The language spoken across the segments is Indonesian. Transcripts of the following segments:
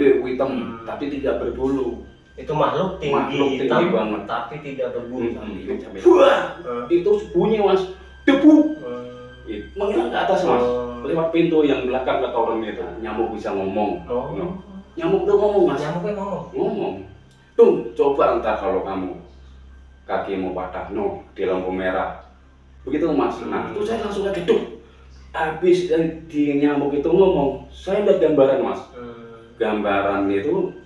gede hitam tapi tidak berbulu. Itu makhluk tinggi tinggi banget tapi tidak berbulu. Wah, itu bunyi mas, debu menghilang ke atas mas, lewat pintu yang belakang ke toren itu. Nyamuk bisa ngomong. Nyamuk tuh ngomong mas. Nyamuknya ngomong. Tuh coba ntar kalau kamu kakimu patah di lampu merah begitu mas. Nah itu saya langsung kaget tuh. Habis di nyamuk itu ngomong, saya lihat gambaran mas. Gambaran itu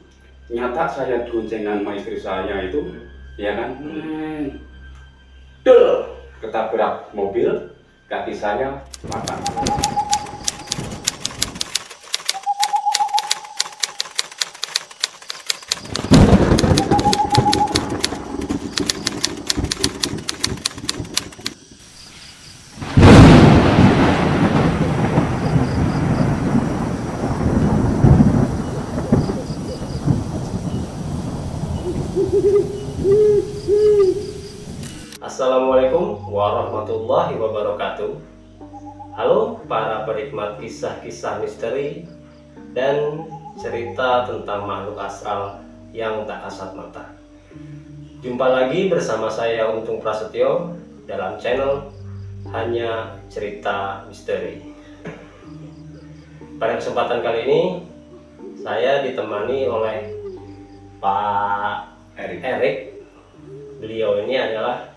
nyata, saya goncengan sama istri saya itu, ya kan, ketabrak mobil, kaki saya patah. Assalamualaikum warahmatullahi wabarakatuh. Halo para penikmat kisah-kisah misteri dan cerita tentang makhluk astral yang tak kasat mata. Jumpa lagi bersama saya Untung Prasetyo dalam channel Hanya Cerita Misteri. Pada kesempatan kali ini saya ditemani oleh Pak Erik. Beliau ini adalah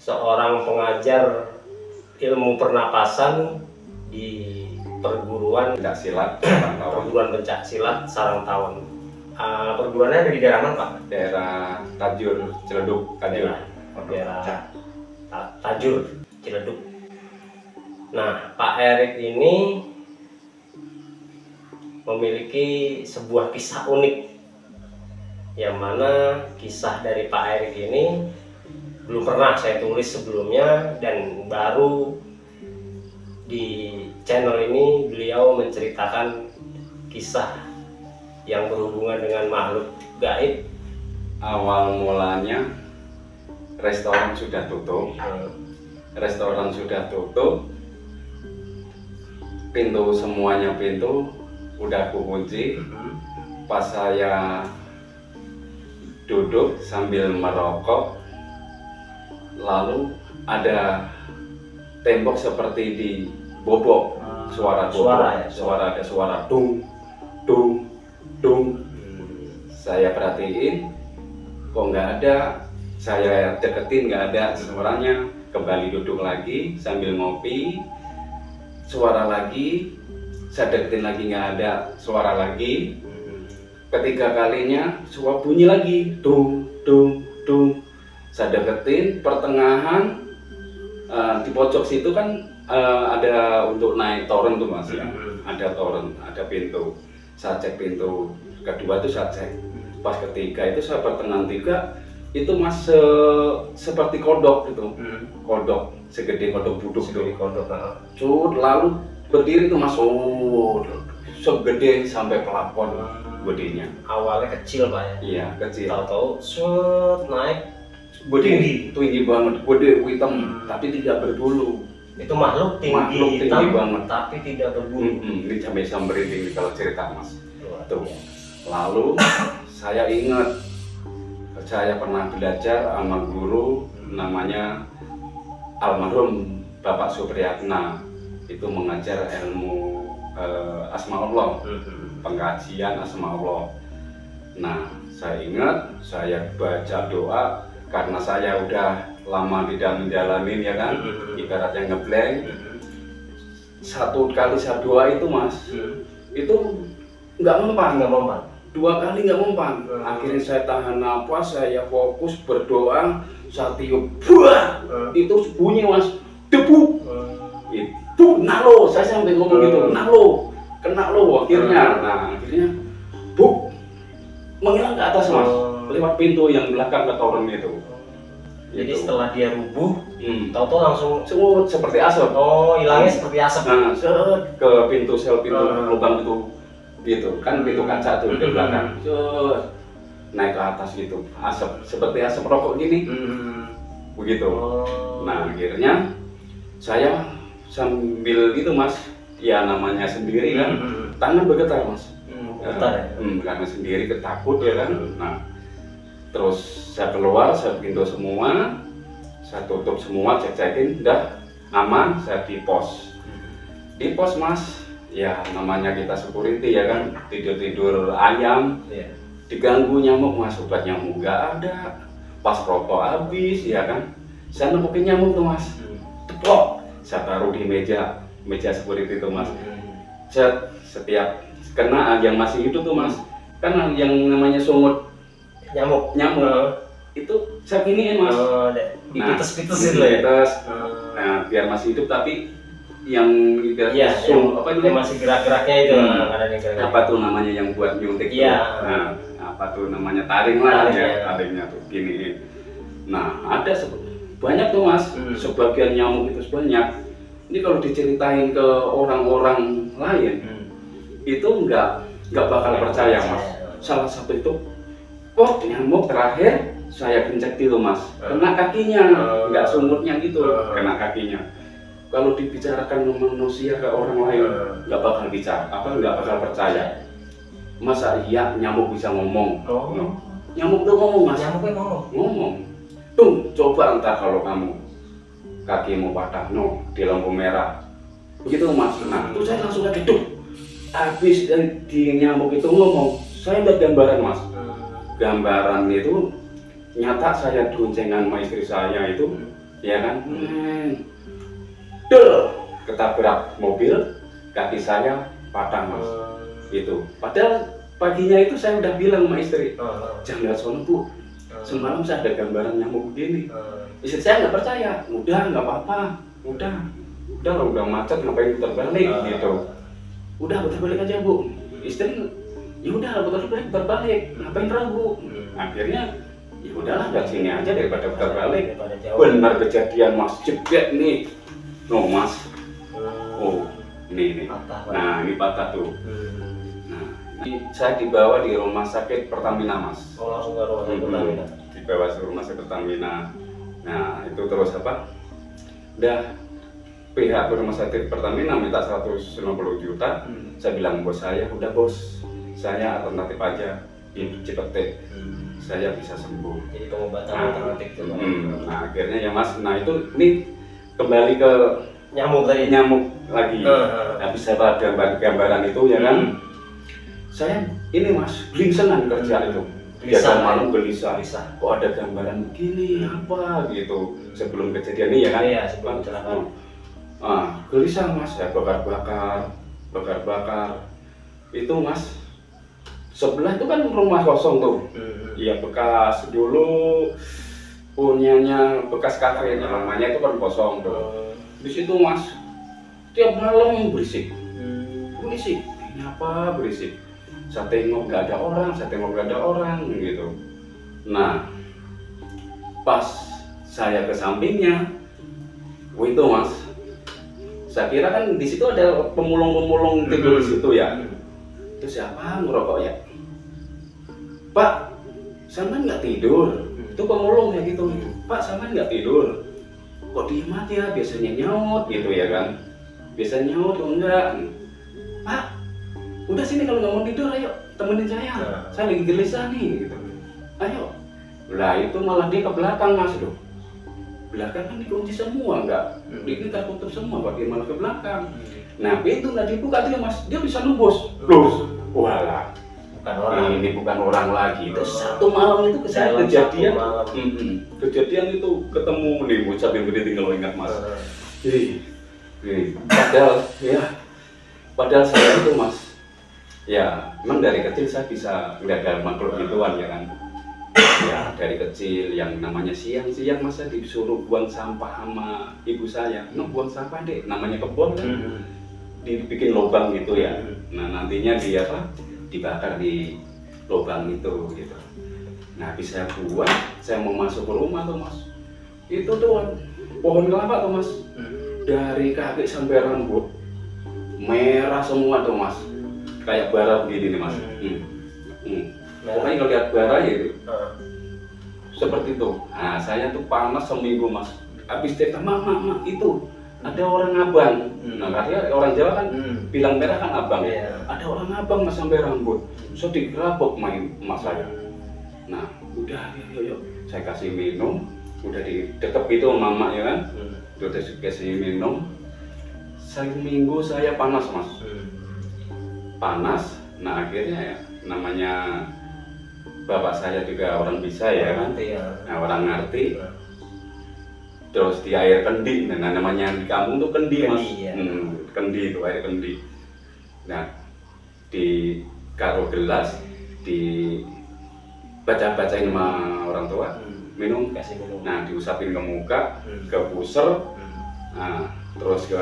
seorang pengajar ilmu pernapasan di perguruan pencaksilat Sarangtawon. Perguruannya ada di daerah mana Pak? Daerah Tajur Ciledug. Daerah Tajur Ciledug. Nah, Pak Erik ini memiliki sebuah kisah unik, yang mana kisah dari Pak Erik ini belum pernah saya tulis sebelumnya, dan baru di channel ini beliau menceritakan kisah yang berhubungan dengan makhluk gaib. Awal mulanya restoran sudah tutup, semuanya pintu udah kunci. Pas saya duduk sambil merokok, lalu ada tembok seperti dibobok, suara dung dung dung. Saya perhatiin kok nggak ada, saya deketin nggak ada suaranya. Kembali duduk lagi sambil ngopi, suara lagi, saya deketin lagi nggak ada suara lagi. Ketiga kalinya suara bunyi lagi, dung dung dung. Saya deketin pertengahan, di pojok situ kan ada untuk naik toren tuh mas ya, ada toren, ada pintu. Saya cek pintu kedua tuh, saya cek. Pas ketiga itu saya pertengahan tiga itu mas seperti kodok gitu, kodok segede kodok buduk tuh. Lalu berdiri tuh mas, segede sampai pelapon gedenya. Awalnya kecil Pak ya? Iya kecil. Tahu-tahu naik tinggi banget, gede hitam tapi tidak berbulu. Itu makhluk tinggi banget tapi tidak berbulu. Ini sampai merinding kalau cerita mas. Tuh. Lalu saya ingat, saya pernah belajar sama guru namanya almarhum Bapak Supriyatna. Itu mengajar ilmu asma Allah, pengkajian asma Allah. Nah saya ingat, saya baca doa. Karena saya udah lama tidak menjalanin ya kan, ibaratnya ngeblank. Satu kali saya doa itu mas, itu nggak mempan. Dua kali nggak mempan. Akhirnya saya tahan napas, saya fokus berdoa, saya tiup, itu bunyi mas, debu. Itu nalo, saya sampai ngomong gitu, nalo, kena lo akhirnya. Nah akhirnya, menghilang ke atas mas, lewat pintu yang belakang ke toren itu. Jadi setelah dia rubuh, tahu-tahu langsung semut seperti asap. Hilangnya seperti asap. Nah, ke pintu lubang itu, gitu kan, pintu kaca tuh di belakang. Naik ke atas gitu, asap seperti asap rokok gini, begitu. Nah akhirnya saya sambil gitu mas, ya namanya sendiri kan, tangan bergetar mas. karena sendiri ketakut ya kan. Nah terus saya keluar, saya pintu semua, saya tutup semua, cek-cekin, udah aman, saya di pos. Di pos mas, ya namanya kita security ya kan, tidur ayam, diganggu nyamuk mas, obat nyamuk nggak ada, pas rokok habis ya kan, saya nempukin nyamuk tuh mas, teplok, saya taruh di meja security tuh mas. Saya setiap kena yang masih hidup tuh mas, kan yang namanya sungut nyamuk itu saya giniin mas. Dipites-pitesin loh ya. Nah biar masih hidup tapi yang apa itu masih gerak-geraknya itu apa tuh namanya yang buat nyuntik tuh. Nah apa tuh namanya taring lah ya, taringnya tuh gini. Nah ada banyak tuh mas, sebagian nyamuk itu banyak. Ini kalau diceritain ke orang-orang lain itu nggak bakal percaya mas. Salah satu itu nyamuk terakhir saya gencet itu mas, kena kakinya, nggak sumutnya gitu, kena kakinya. Kalau dibicarakan manusia ke orang lain, nggak bakal percaya. Masa iya nyamuk bisa ngomong? Nyamuk tuh ngomong mas. Nyamuknya ngomong. Tuh coba entar kalau kamu kakimu patah, di lampu merah, begitu mas. Nah itu saya langsung lagi tuh, habis di nyamuk itu ngomong, saya lihat gambaran mas. Gambaran itu nyata, saya goncengan sama istri saya itu, ya kan, ketabrak mobil, kaki saya patah mas, itu. Padahal paginya itu saya udah bilang sama istri, jangan lihat sono bu, semalam saya ada gambaran nyamuk begini. Istri saya nggak percaya, udah nggak apa-apa, udah macet ngapain putar balik gitu, udah putar balik aja bu. Istri, ya udah putar balik, ngapain ragu? Akhirnya ya udahlah dari sini aja daripada putar balik. Benar kejadian mas, jebret nih, mas. Ini nah ini patah tuh. Nah ini saya dibawa di rumah sakit Pertamina mas. Langsung ke rumah sakit Pertamina. Dibawa ke rumah sakit Pertamina. Nah itu terus apa? Udah pihak rumah sakit Pertamina minta 150 juta. Saya bilang bos saya, udah bos, saya alternatif aja di Cipete, saya bisa sembuh. Jadi pengobatan alternatif itu. Nah akhirnya ya mas, nah itu ini kembali ke nyamuk lagi. Habis saya gambaran itu ya kan, saya ini mas gelingsengan kerja itu. Biasa malam gelisah. Kok ada gambaran begini apa gitu sebelum kejadian ini ya kan? Iya sebelum kecelakaan. Gelisah mas, saya bakar-bakar. Itu mas, sebelah itu kan rumah kosong tuh. Iya bekas dulu punyanya bekas kafenya, namanya itu kan kosong tuh. Di situ mas, tiap malam berisik. Ini apa berisik? Saya tengok nggak ada orang, gitu. Nah, pas saya ke sampingnya, itu mas, saya kira kan di situ ada pemulung tidur di situ ya. Itu siapa ngerokok ya? Pak, sampean nggak tidur? Itu pemulung ya gitu. Pak, sampean nggak tidur? Kok diem aja? Biasanya nyaut gitu ya kan? Biasanya nyaut kok enggak? Pak, udah sini kalau nggak mau tidur, ayo temenin saya. Saya lagi gelisah nih gitu. Ayo. Lah itu malah dia ke belakang mas loh. Belakang kan dikunci semua, enggak? Kita tutup semua, Pak, dia malah ke belakang. Nah pintu nggak dibuka dia mas, dia bisa nembus. Walah. Ini bukan orang lagi. Itu satu malam itu kejadian. Kejadian itu ketemu nih, bocah yang gede tinggal ingat mas. Padahal saya itu mas, ya memang dari kecil saya bisa ngeliat ada makhluk gituan ya kan. Ya dari kecil yang namanya siang-siang masa disuruh buang sampah sama ibu saya. Buang sampah deh, namanya kebun kan. Dibikin lubang gitu ya. Nah nantinya dia dibakar di lubang itu gitu. Nah habis saya buang, saya mau masuk ke rumah tuh mas, itu tuh pohon kelapa tuh mas, dari kaki sampai rambut merah semua tuh mas, kayak bara begini nih mas. Pokoknya kalau lihat bara ya itu seperti itu. Nah saya tuh panas seminggu mas, habis cerita mama itu ada orang abang. Nah karena orang Jawa kan bilang merah kan abang. Ada orang abang mas sampai rambut. susah digerabok main emak saya. Nah udah yuk saya kasih minum, udah didekep gitu sama mama ya kan, udah dikasih minum. Seminggu saya panas mas, panas. Nah akhirnya ya namanya bapak saya juga orang bisa ya kan, nah, orang ngerti. Terus di air kendi, nah namanya di kampung tuh kendi mas, kendi itu air kendi. Nah di karo gelas, di bacain sama orang tua, minum. Nah diusapin ke muka, ke pusar, nah terus ke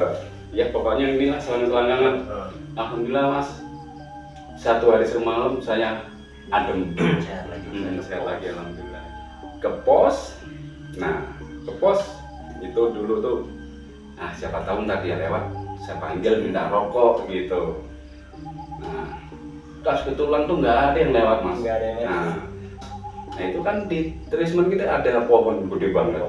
ya pokoknya inilah selangkangan. Alhamdulillah mas, 1 hari semalam saya adem, sehat lagi alhamdulillah. Ke pos, nah ke pos itu dulu tuh, nah siapa tahu ntar dia lewat, saya panggil minta rokok gitu. Nah pas kebetulan tuh nggak ada yang lewat mas. Nah itu kan di Trismon kita ada pohon gede banget,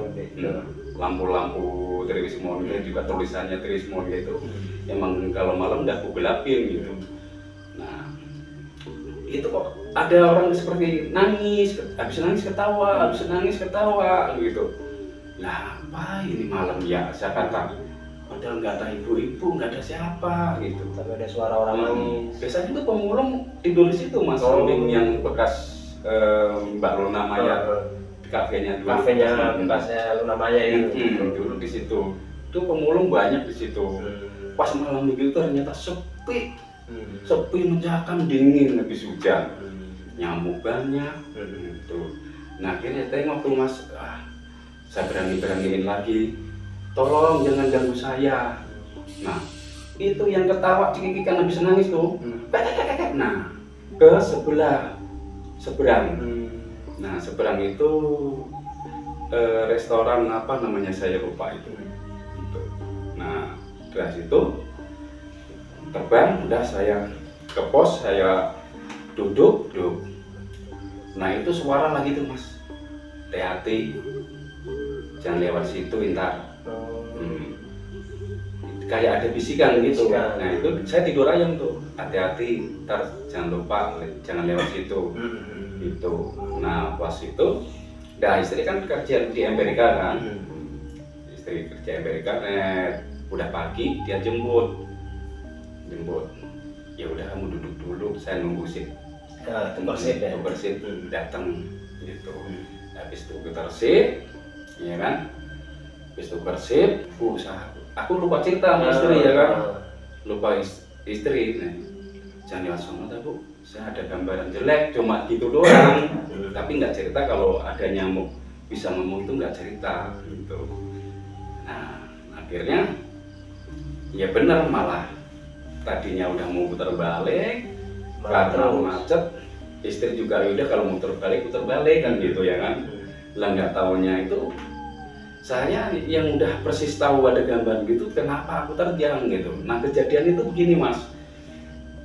lampu-lampu Trismon juga tulisannya Trismon gitu. Emang kalau malam nggak aku gelapin gitu. Nah itu kok ada orang seperti nangis, habis nangis ketawa gitu. Lah apa ini malam ya, saya kata padahal nggak ada ibu-ibu, nggak ada siapa gitu. Tapi ada suara orang nangis. Biasanya tuh pemulung tidur di situ mas, samping yang bekas Mbak Luna Maya, kafenya dulu. Kafenya bekasnya Luna Maya itu. Dulu di situ. Itu pemulung banyak di situ. Pas malam begitu ternyata sepi, sepi menjakan, dingin habis hujan. Nyamuk banyak. Tuh. Nah akhirnya tengok tuh mas, saya beraniin lagi, tolong jangan ganggu saya. Nah itu yang ketawa cikikikan habis nangis tuh. Nah ke seberang. Nah seberang itu restoran apa namanya saya lupa itu. Nah dari situ terbang, udah saya ke pos, saya duduk. Nah itu suara lagi tuh mas, hati-hati jangan lewat situ intar. Kayak ada bisikan gitu. Nah itu saya tidur ayam tuh, hati-hati ntar jangan lupa jangan lewat situ gitu. Nah pas itu nah istri kan kerja di Amerika kan, istri kerja Amerika, udah pagi dia jemput, ya udah kamu duduk dulu, saya nunggu sip, tukar sip datang gitu. Habis itu tukar sip, ya kan, habis tukar sip, aku lupa cerita sama istri ya kan, lupa istri, jangan lewat sana bu, saya ada gambaran jelek, cuma gitu doang, tapi nggak cerita kalau ada nyamuk bisa ngomong, itu nggak cerita gitu. Nah akhirnya ya benar, malah tadinya udah mau putar balik karena macet, istri juga udah kalau mau putar balik kan gitu ya kan. Lah nggak tahunya itu saya yang udah persis tahu ada gambar gitu, kenapa aku terjang gitu. Nah kejadian itu begini mas,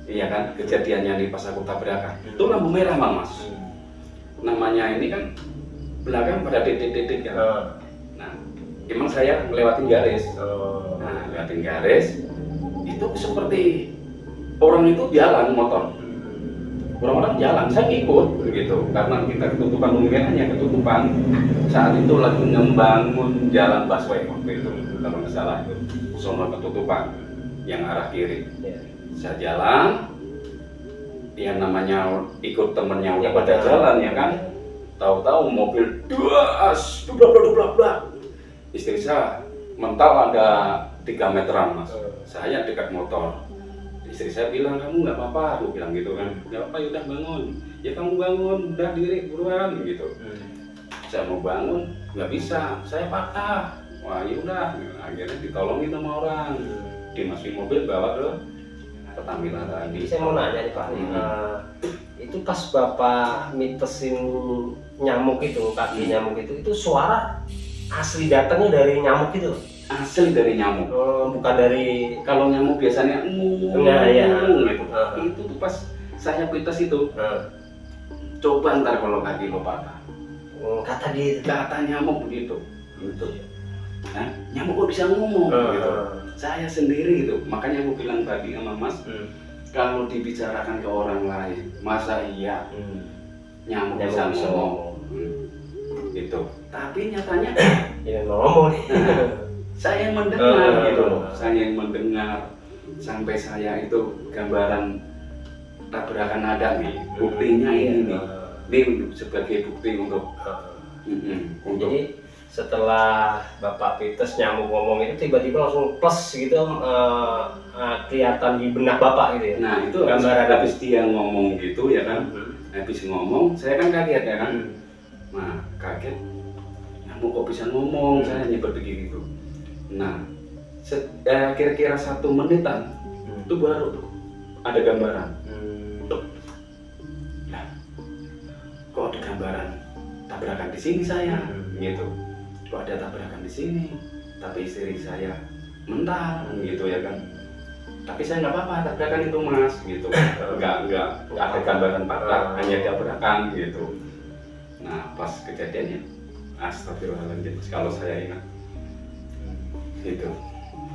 iya kan, kejadiannya nih pas aku tabrakan itu lampu merah mas, namanya ini kan belakang pada titik-titik kan. Nah emang saya ngelewatin garis, nah ngelewatin garis itu seperti orang itu jalan motor, orang-orang jalan, saya ikut begitu karena kita ketutupan lampu merahnya, ketutupan. Saat itu lagi ngebangun jalan busway waktu itu kalau nggak salah, itu sono ketutupan yang arah kiri. Saya jalan, yang namanya ikut temennya udah pada jalan ya kan, tahu-tahu mobil dublak. Istri saya mental ada 3 meteran mas, saya dekat motor. Istri saya bilang, kamu nggak apa-apa, aku bilang gitu kan, nggak apa-apa, yaudah bangun. Ya kamu bangun, udah diri buruan gitu. Saya mau bangun, nggak bisa, saya patah. Wah yaudah, akhirnya ditolongin sama orang, dimasukin mobil bawa ke Pertamina tadi. Saya mau nanya nih Pak, itu pas Bapak mitesin nyamuk itu, kaki nyamuk itu suara asli datangnya dari nyamuk itu? Asli dari nyamuk, bukan dari, kalau nyamuk biasanya gitu. Itu tuh pas saya pites itu, coba ntar kalau kaki lo patah, kata nyamuk begitu. Nah, nyamuk kok bisa ngomong gitu. Saya sendiri gitu, makanya aku bilang tadi sama mas, kalau dibicarakan ke orang lain, masa iya nyamuk bisa ngomong? Gitu. Tapi nyatanya ya mau ngomong. Saya yang mendengar gitu loh. Saya yang mendengar sampai saya itu gambaran tabrakan ada nih. Buktinya ini nih. Ini sebagai bukti untuk Jadi setelah Bapak Pites nyamuk ngomong itu tiba-tiba langsung plus gitu kelihatan di benak Bapak gitu ya. Nah itu habis dia ngomong gitu ya kan, habis ngomong saya kan kaget ya kan. Nah kaget, nyamuk kok bisa ngomong, saya hanya berpikir gitu. Nah kira-kira 1 menitan itu baru tuh ada gambaran. Nah kok ada gambaran tabrakan di sini saya gitu. Kok ada tabrakan di sini, tapi istri saya mental gitu ya kan. Tapi saya nggak apa-apa tabrakan itu mas gitu, nggak ada gambaran patah, hanya tabrakan gitu. Nah pas kejadiannya, astagfirullahaladzim kalau saya ingat gitu,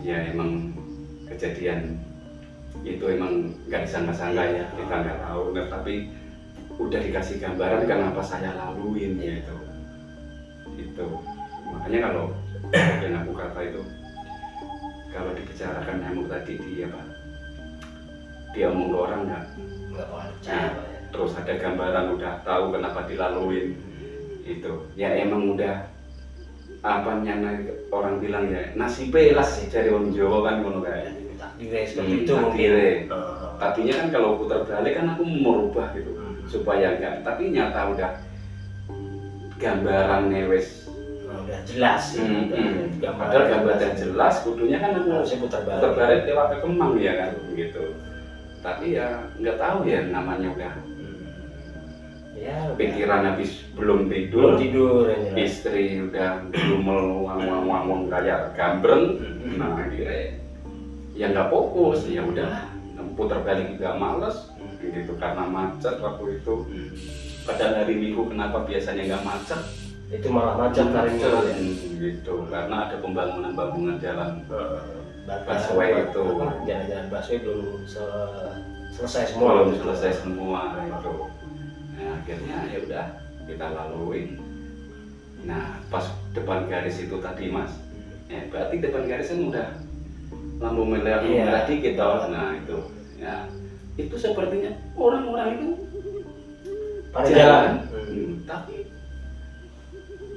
ya emang kejadian itu emang nggak disangka-sangka ya, kita nggak tahu, tapi udah dikasih gambaran kenapa saya laluin gitu. Itu makanya kalau yang aku kata itu, kalau dibicarakan nyamuk tadi dia omong ke orang nggak percaya, terus ada gambaran udah tahu kenapa dilaluin itu, ya emang udah orang bilang ya nasibe lah dari orang Jawa kan ngono kayak seperti itu mungkin. Tadinya kan kalau putar balik kan aku merubah gitu supaya enggak, tapi nyata udah gambaran wes udah jelas padahal gambaran jelas kudunya kan aku harusnya putar balik lewat ke Kemang ya kan gitu, tapi ya nggak tahu ya namanya udah pikiran habis belum tidur istri udah ngomel wang kayak gambreng. Nah akhirnya ya nggak fokus, ya udah putar balik juga males gitu karena macet waktu itu. Pada hari Minggu kenapa biasanya nggak macet, itu malah macet hari Minggu gitu karena ada pembangunan jalan busway itu. Jalan busway belum selesai semua. Itu. Nah, akhirnya ya udah kita laluin. Nah pas depan garis itu tadi mas, berarti depan garis kan udah lampu merah dikit toh. Nah itu ya itu sepertinya orang-orang itu pada jalan. Tapi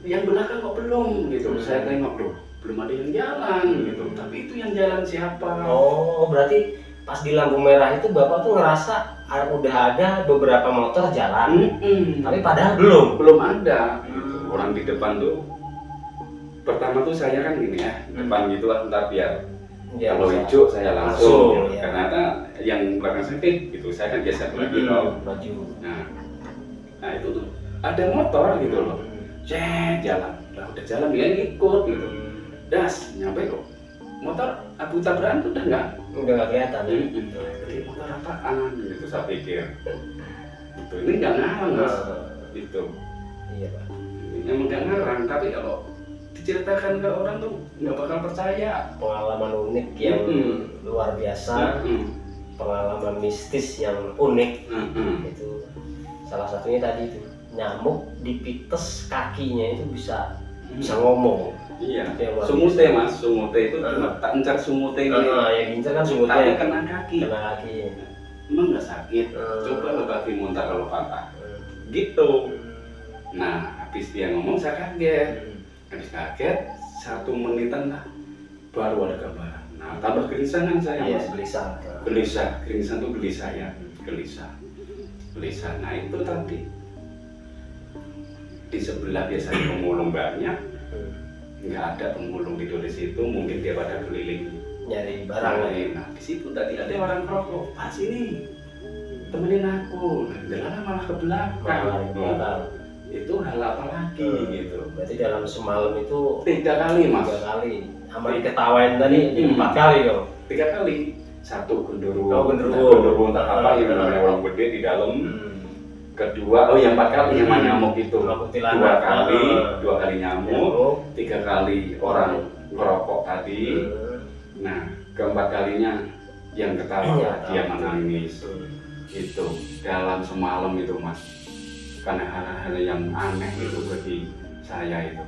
yang belakang kok belum gitu. Saya tengok loh belum ada yang jalan gitu, tapi itu yang jalan siapa? Oh berarti pas di lampu merah itu Bapak tuh ngerasa udah ada beberapa motor jalan, tapi padahal belum ada gitu. Orang di depan tuh pertama tuh saya kan gini ya, depan gitu lah, ntar biar kalau hijau saya langsung ya. Karena yang belakang sakit gitu, saya kan geser lagi maju. Nah itu tuh ada motor gitu loh, jalan, udah jalan dia ngikut gitu, das nyampe kok motor abu tabrakan tuh udah nggak kelihatan. Jadi motor apaan gitu saya pikir. Itu ini nggak ngarang mas, itu. Iya pak. Ini emang nggak ngarang, tapi kalau diceritakan ke orang tuh nggak bakal percaya. Pengalaman unik yang luar biasa, pengalaman mistis yang unik. Itu salah satunya tadi itu nyamuk di pites kakinya itu bisa ngomong. Iya, sumute mas, sumute itu cuma tak encar sumute ini. Yang gincar kan sumute. Tapi kena kaki. Emang nggak sakit. Coba lo kaki muntah kalau patah. Gitu. Nah, habis dia ngomong saya kaget. Habis kaget 1 menitan lah baru ada gambaran. Nah, tambah gelisah kan saya mas. Gelisah, gelisah tuh gelisah ya, gelisah. Nah itu tadi di sebelah biasanya pemulung banyak. Nggak ada pemulung tidur di situ, mungkin dia pada keliling nyari barang. Nah di situ tadi ada orang rokok, pas ini temenin aku, jalan malah ke belakang. Itu hal apa lagi gitu? Berarti dalam semalam itu 3 kali mas. 3 kali. Sama diketawain tadi 4 kali dong. 3 kali. 1 genderuwo. Genderuwo entah apa yang namanya orang gede di dalam. Kedua, yang 4 kali yang nyamuk itu 2 kali nyamuk, 3 kali orang ngerokok tadi. Nah, keempat kalinya yang ketawa, dia menangis. Itu dalam semalam itu Mas, karena hal-hal yang aneh itu bagi saya itu.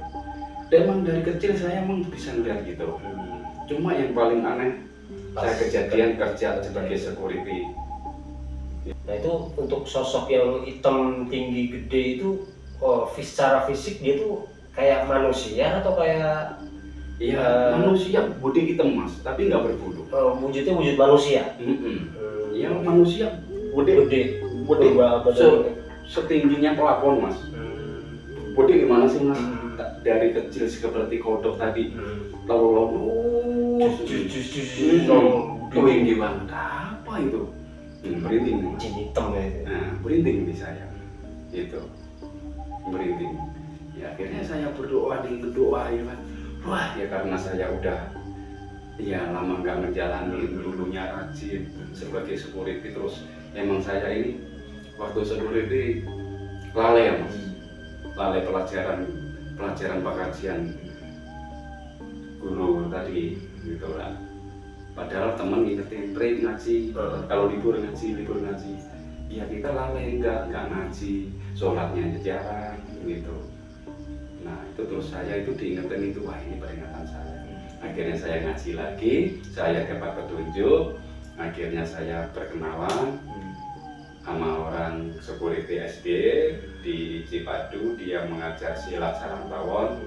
Dan emang dari kecil saya emang bisa ngeliat gitu. Cuma yang paling aneh saya kejadian kerja sebagai security. Nah itu untuk sosok yang hitam tinggi gede itu, secara fisik dia tuh kayak manusia atau kayak Iya, manusia budi hitam Mas, tapi nggak berbulu. Wujudnya wujud manusia. Iya, manusia budi setingginya pelapon Mas. Budi gimana sih Mas? Dari kecil seperti kodok tadi, lalu tinggi banget. Apa itu? Merinding Mas. Jin hitam ya itu. Nah, merinding di saya. Gitu. Merinding. Ya akhirnya saya berdoa ya kan. Wah, ya karena saya udah ya lama nggak ngejalanin, dulunya rajin sebagai security, terus emang saya ini waktu security lalai ya Mas, lalai pelajaran pengajian guru tadi gitu lah. Padahal teman ngingetin ngaji, kalau libur ngaji, ya kita lalai nggak ngaji, sholatnya jarang gitu. Nah itu terus saya itu diingetin itu, wah ini peringatan saya. Akhirnya saya ngaji lagi, saya dapat petunjuk, akhirnya saya berkenalan sama orang security SD di Cipadu, dia mengajar silat sarang tawon.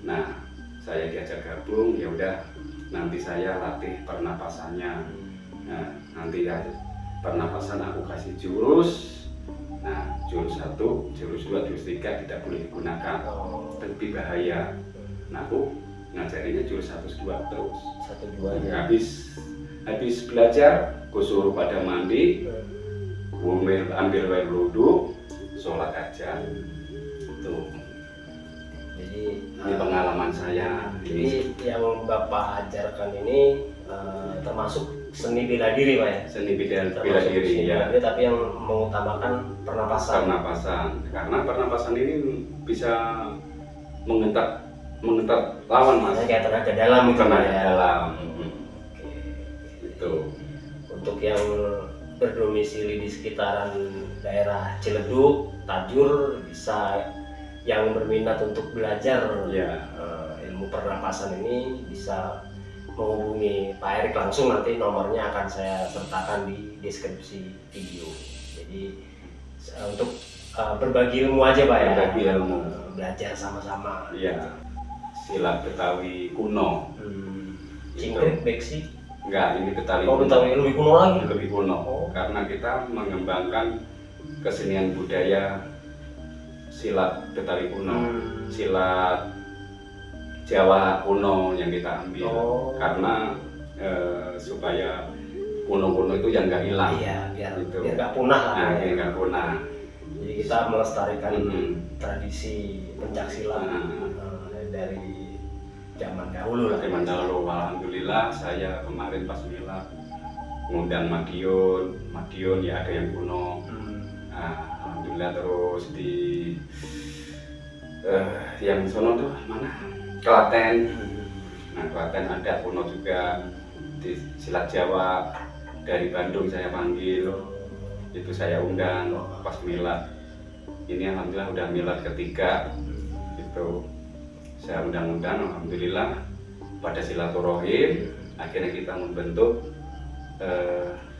Nah saya diajak gabung, ya udah nanti saya latih pernapasannya. Nah nanti ya pernapasan aku kasih jurus. Nah, jurus 1, jurus 2, jurus 3 tidak boleh digunakan, lebih bahaya. Nah, aku ngajarinnya jurus 1, 2 terus. 1, 2 ya. Habis belajar, aku suruh pada mandi, ambil air wudhu, sholat aja. Tuh. Jadi ini pengalaman saya. Jadi yang Bapak ajarkan ini termasuk seni bela diri Pak ya? Seni bela diri ya. Tapi yang mengutamakan pernapasan. Karena pernapasan ini bisa mengentak lawan Mas. Kayak tenaga dalam. Itu. Untuk yang berdomisili di sekitaran daerah Ciledug, Tajur, bisa yang berminat untuk belajar ilmu pernapasan ini bisa menghubungi Pak Erik langsung, nanti nomornya akan saya sertakan di deskripsi video. Jadi untuk berbagi ilmu aja Pak ya. Berbagi ilmu. Belajar sama-sama. Iya. Silat Betawi kuno. Cingkrik, beksi. Enggak, ini Betawi. Oh, Betawi lebih kuno lagi. Lebih kuno. Karena kita mengembangkan kesenian budaya silat Betawi kuno. Silat Jawa kuno yang kita ambil, karena supaya kuno-kuno itu yang nggak hilang. Iya, biar nggak punah lah. Nah, biar nggak punah. Jadi kita melestarikan tradisi pencaksilat dari zaman dahulu lah. Zaman dahulu, alhamdulillah saya kemarin pas milad ngundang Madiun ya ada yang kuno. Nah, alhamdulillah terus di yang sono tuh mana? Klaten. Nah, Klaten ada kuno juga. Di silat Jawa dari Bandung saya panggil, itu saya undang pas milad. Ini alhamdulillah udah milad ketiga, itu saya undang-undang, alhamdulillah pada silaturahim akhirnya kita membentuk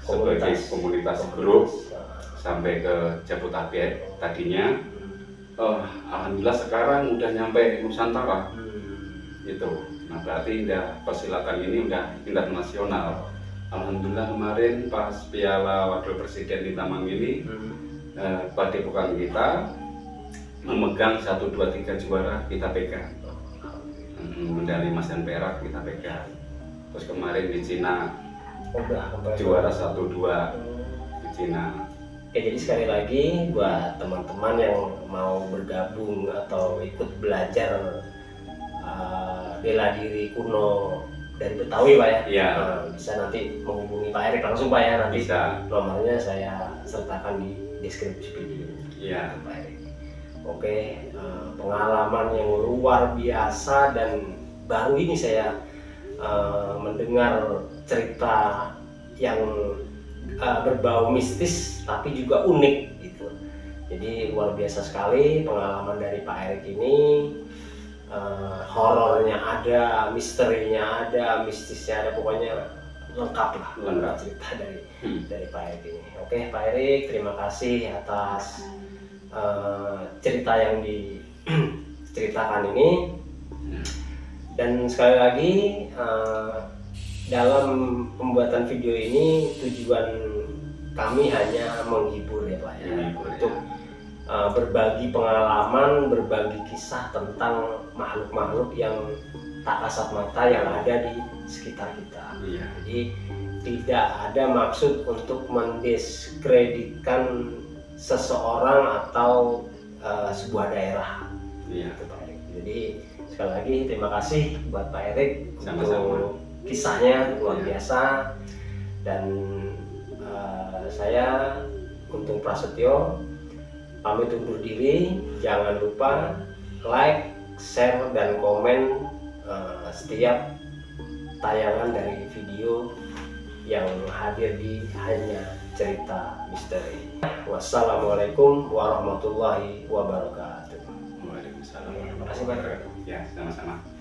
sebagai komunitas grup sampai ke Jabodetabek tadinya. Alhamdulillah sekarang udah nyampe Nusantara. Itu. Nah, berarti udah persilatan ini udah internasional. Alhamdulillah kemarin pas Piala Wakil Presiden di Tamang ini padepokan kita memegang 1, 2, 3 juara kita pegang. Medali emas dan perak kita pegang. Terus kemarin di Cina juara 1, 2 di Cina. Oke, jadi sekali lagi buat teman-teman yang mau bergabung atau ikut belajar bela diri kuno dari Betawi Pak ya? Iya. Bisa nanti menghubungi Pak Erik langsung Pak ya, nanti bisa. Nomornya saya sertakan di deskripsi video. Iya. Pak Erik. Oke, pengalaman yang luar biasa, dan baru ini saya mendengar cerita yang berbau mistis tapi juga unik gitu. Jadi luar biasa sekali pengalaman dari Pak Erik ini. Horornya ada, misterinya ada, mistisnya ada, pokoknya lengkap lah cerita dari Pak Erik ini. Oke Pak Erik, terima kasih atas cerita yang diceritakan ini. Dan sekali lagi dalam pembuatan video ini tujuan kami hanya menghibur ya Pak ya, untuk berbagi pengalaman, berbagi kisah tentang makhluk-makhluk yang tak kasat mata yang ada di sekitar kita. Jadi tidak ada maksud untuk mendiskreditkan seseorang atau sebuah daerah. Gitu, Pak Erik. Jadi sekali lagi terima kasih buat Pak Erik untuk kisahnya luar biasa. Dan saya Guntung Prasetyo pamit undur diri. Jangan lupa like, share, dan komen setiap tayangan dari video yang hadir di Hanya Cerita Misteri. Wassalamualaikum warahmatullahi wabarakatuh. Waalaikumsalam. Terima kasih Pak. Ya, sama-sama.